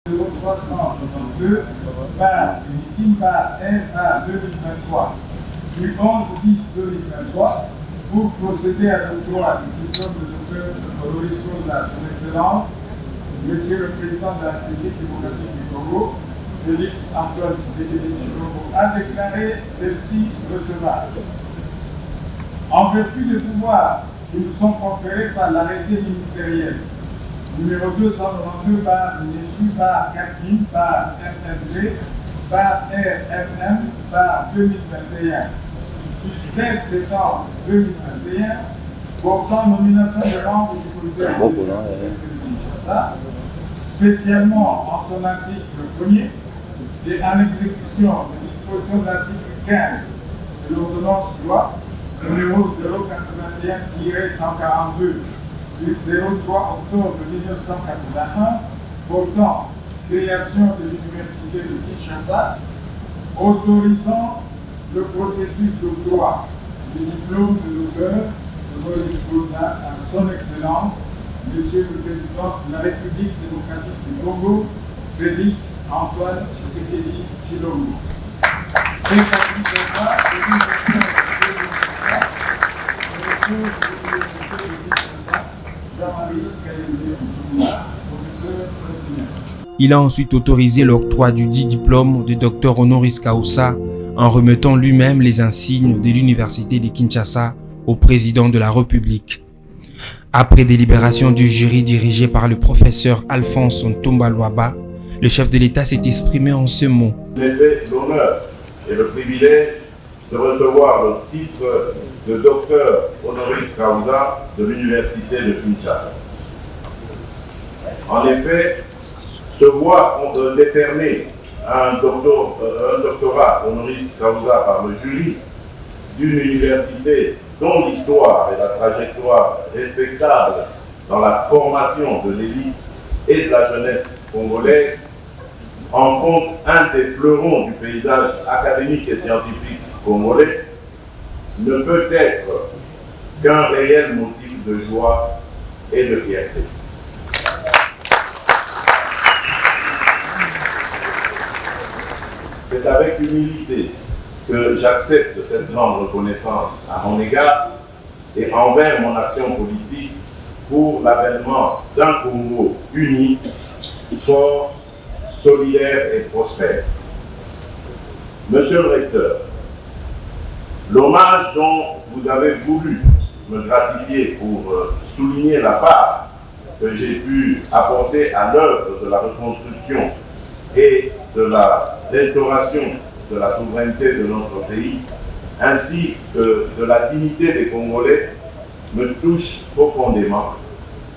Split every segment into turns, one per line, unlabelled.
0392 par Unitim par R par 2023 du 11-10-2023 pour procéder à l'octroi du diplôme de docteur honoris causa son Excellence, Monsieur le Président de la République démocratique du Congo, Félix Antoine Tshisekedi Tshilombo, a déclaré celle-ci recevable. En vertu des pouvoirs qui nous sont conférés par l'arrêté ministériel numéro 292 par MINESU par CAPIM par MMG par RFM par 2021 du 16 septembre 2021 portant nomination de membres du comité de Kinshasa, spécialement en son article 1er et en exécution des dispositions de l'article 15 de l'ordonnance loi numéro 081-142 du 03 octobre 1981 portant création de l'université de Kinshasa, autorisant le processus d'octroi du diplôme de docteur honoris causa à son Excellence, Monsieur le Président de la République démocratique du Congo, Félix Antoine Tshisekedi Tshilombo.
Il a ensuite autorisé l'octroi du dit diplôme de docteur honoris causa en remettant lui-même les insignes de l'université de Kinshasa au président de la République. Après délibération du jury dirigé par le professeur Alphonse Ntumba Luaba, le chef de l'État s'est exprimé en ce mot.
J'ai l'honneur et le privilège de recevoir le titre de docteur honoris causa de l'université de Kinshasa. En effet, se voir décerner un doctorat honoris causa par le jury d'une université dont l'histoire et la trajectoire respectable dans la formation de l'élite et de la jeunesse congolaise en font un des fleurons du paysage académique et scientifique congolais, ne peut être qu'un réel motif de joie et de fierté. C'est avec humilité que j'accepte cette grande reconnaissance à mon égard et envers mon action politique pour l'avènement d'un Congo uni, fort, solidaire et prospère. Monsieur le recteur, l'hommage dont vous avez voulu me gratifier pour souligner la part que j'ai pu apporter à l'œuvre de la reconstruction et de la restauration de la souveraineté de notre pays, ainsi que de la dignité des Congolais, me touche profondément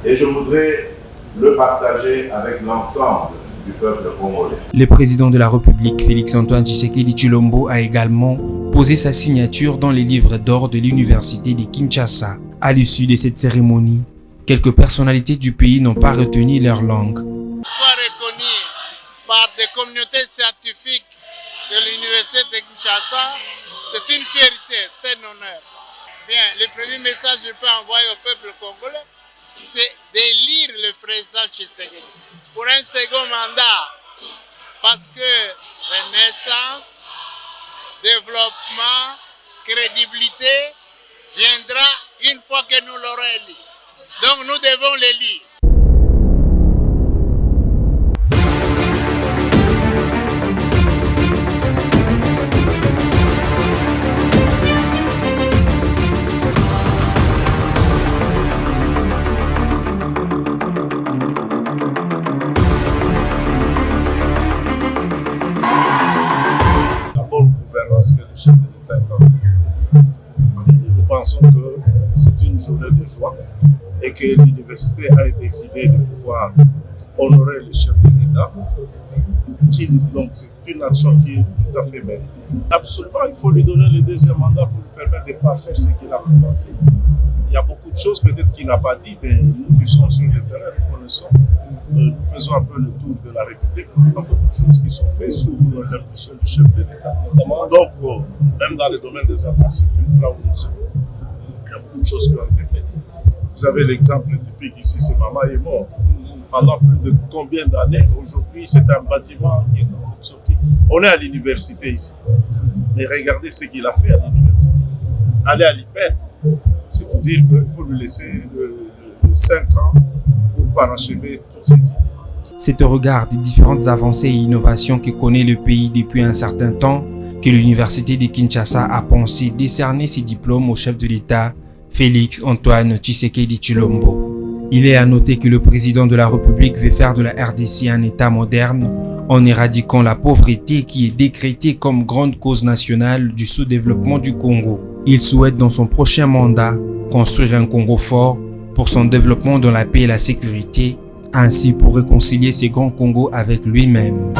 et je voudrais le partager avec l'ensemble du peuple congolais.
Le président de la République, Félix Antoine Tshisekedi Tshilombo, a également posé sa signature dans les livres d'or de l'université de Kinshasa. À l'issue de cette cérémonie, quelques personnalités du pays n'ont pas retenu leur langue.
Soit reconnu par des communautés scientifiques de l'université de Kinshasa, c'est une fierté, c'est un honneur. Bien, le premier message que je peux envoyer au peuple congolais, c'est d'élire le président Tshisekedi pour un second mandat. Parce que renaissance, développement, crédibilité viendra une fois que nous l'aurons élu. Donc nous devons l'élire.
Que le chef de l'État est en train. Nous pensons que c'est une journée de joie et que l'université a décidé de pouvoir honorer le chef de l'État. Donc c'est une action qui est tout à fait méritée. Absolument, il faut lui donner le deuxième mandat pour lui permettre de parfaire ce qu'il a commencé. Il y a beaucoup de choses peut-être qu'il n'a pas dit, mais nous qui sommes sur le terrain, nous connaissons. Nous faisons un peu le tour de la République, nous avons beaucoup de choses qui sont faites sous l'impulsion du chef de l'État. Donc, même dans le domaine des infrastructures, là où nous sommes, il y a beaucoup de choses qui ont été faites. Vous avez l'exemple typique ici, c'est Mama est mort. pendant plus de combien d'années. Aujourd'hui, c'est un bâtiment qui est en construction. On est à l'université ici. Mais regardez ce qu'il a fait à l'université. Aller à l'IPEN, c'est pour dire qu'il faut lui laisser 5 ans pour parachever toutes ces idées.
C'est au regard des différentes avancées et innovations que connaît le pays depuis un certain temps que l'Université de Kinshasa a pensé décerner ses diplômes au chef de l'État, Félix Antoine Tshisekedi Tshilombo. Il est à noter que le président de la République veut faire de la RDC un État moderne en éradiquant la pauvreté qui est décrétée comme grande cause nationale du sous-développement du Congo. Il souhaite dans son prochain mandat construire un Congo fort pour son développement dans la paix et la sécurité, ainsi pour réconcilier ces grands Congos avec lui-même.